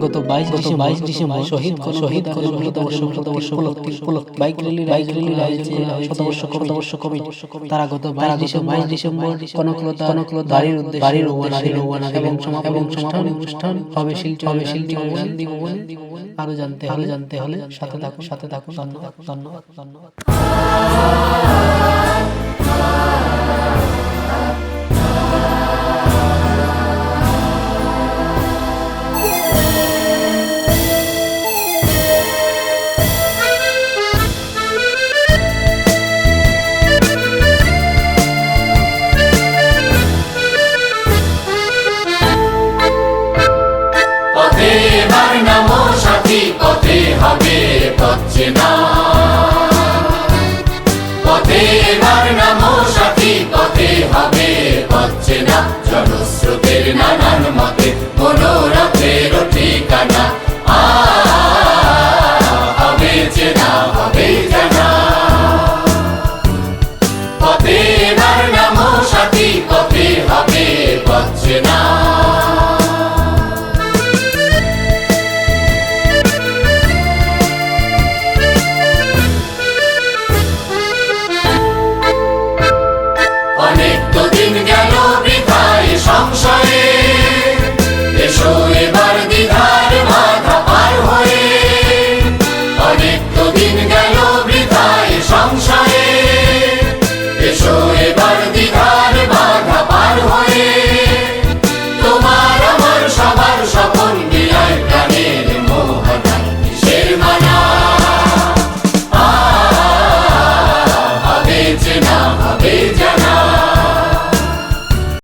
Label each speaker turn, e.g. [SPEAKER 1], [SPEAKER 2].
[SPEAKER 1] গত 22 ডিসেম্বর শহীদ শতবর্ষ উপলক্ষে বাইক র্যালির শতবর্ষ কমিটি তারা গত 22 ডিসেম্বর কনকলতা বাড়ির উদ্দেশ্যে রওনা এবং সমাপনী অনুষ্ঠান হবে শিল্পী ভবনে। আরো জানতে হলে সাথে থাকুন। ধন্যবাদ।
[SPEAKER 2] পথে হবে পথচেনা, পথে এবার নামো সাথী, পথে হবে পথচেনা। জনস্রোতের নানান মতে মনোরথ